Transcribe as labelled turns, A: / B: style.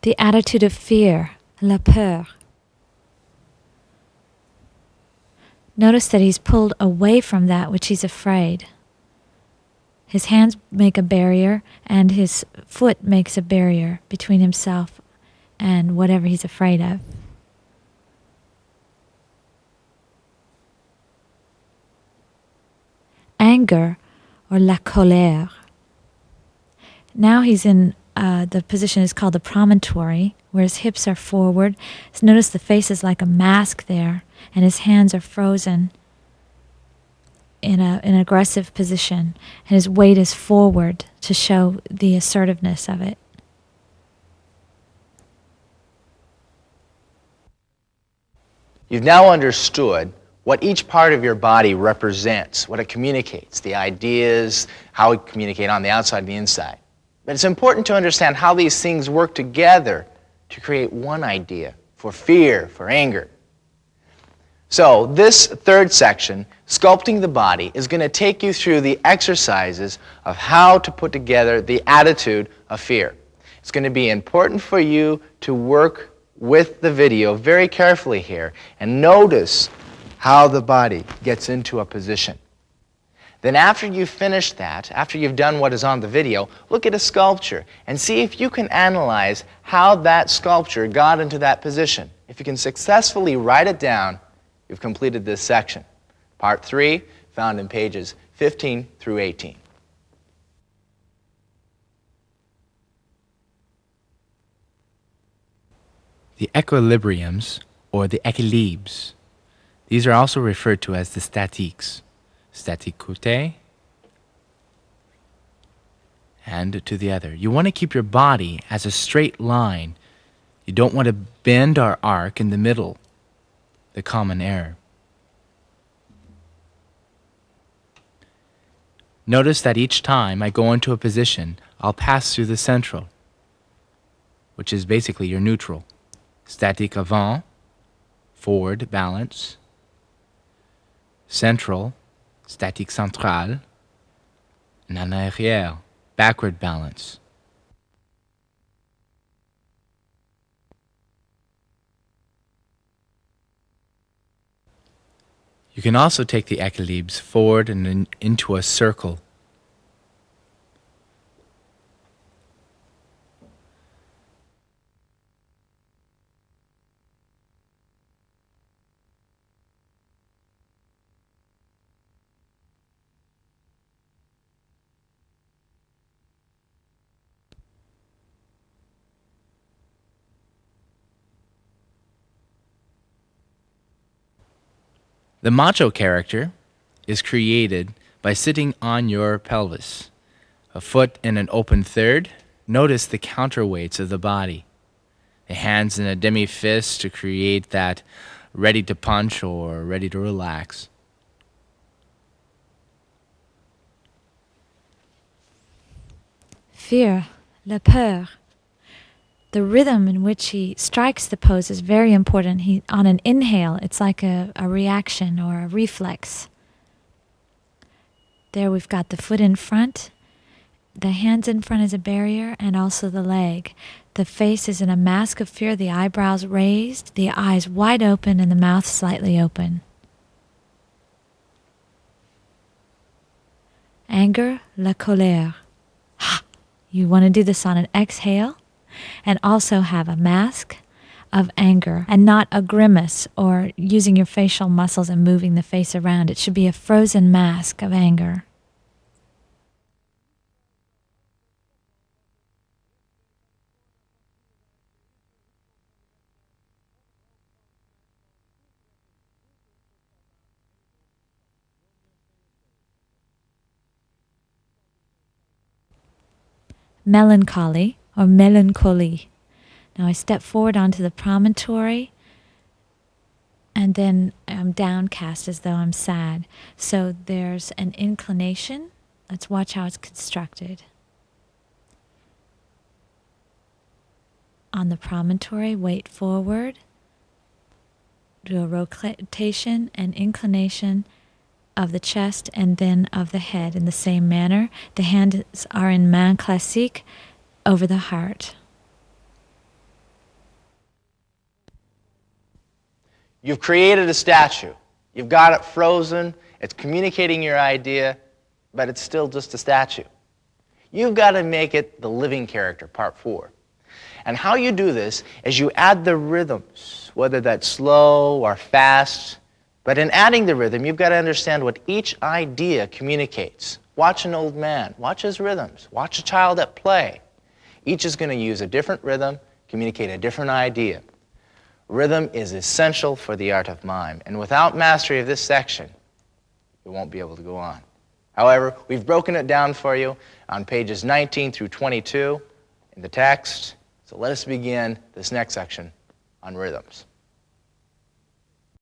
A: The attitude of fear, la peur. Notice that he's pulled away from that which he's afraid. His hands make a barrier, and his foot makes a barrier between himself and whatever he's afraid of. Anger, or la colère. Now he's in the position is called the promontory, where his hips are forward. So notice the face is like a mask there, and his hands are frozen in an aggressive position, and his weight is forward to show the assertiveness of it.
B: You've now understood what each part of your body represents, what it communicates, the ideas, how it communicates on the outside and the inside. But it's important to understand how these things work together to create one idea for fear, for anger. So this third section, Sculpting the Body, is going to take you through the exercises of how to put together the attitude of fear. It's going to be important for you to work with the video very carefully here and notice how the body gets into a position. Then after you've finished that, after you've done what is on the video, look at a sculpture and see if you can analyze how that sculpture got into that position. If you can successfully write it down, you've completed this section. Part 3, found in pages 15 through 18.
C: The equilibriums, or the équilibres. These are also referred to as the statiques. Statique côté, and to the other. You want to keep your body as a straight line. You don't want to bend or arc in the middle, the common error. Notice that each time I go into a position, I'll pass through the central, which is basically your neutral. Statique avant, forward, balance. Central, statique centrale, and en arrière, backward balance. You can also take the équilibres forward and into a circle. The macho character is created by sitting on your pelvis, a foot in an open third. Notice the counterweights of the body. The hands in a demi-fist to create that ready to punch or ready to relax.
A: Fear, la peur. The rhythm in which he strikes the pose is very important. On an inhale, it's like a reaction or a reflex. There we've got the foot in front, the hands in front as a barrier, and also the leg. The face is in a mask of fear, the eyebrows raised, the eyes wide open, and the mouth slightly open. Anger, la colère. You want to do this on an exhale, and also have a mask of anger and not a grimace or using your facial muscles and moving the face around. It should be a frozen mask of anger. Melancholy, or melancholie. Now I step forward onto the promontory, and then I'm downcast as though I'm sad. So there's an inclination. Let's watch how it's constructed. On the promontory, weight forward. Do a rotation and inclination of the chest and then of the head in the same manner. The hands are in main classique over the heart.
B: You've created a statue. You've got it frozen. It's communicating your idea, but it's still just a statue. You've got to make it the living character, part 4. And how you do this is you add the rhythms, whether that's slow or fast. But in adding the rhythm, you've got to understand what each idea communicates. Watch an old man. Watch his rhythms. Watch a child at play. Each is going to use a different rhythm, communicate a different idea. Rhythm is essential for the art of mime. And without mastery of this section, you won't be able to go on. However, we've broken it down for you on pages 19 through 22 in the text. So let us begin this next section on rhythms.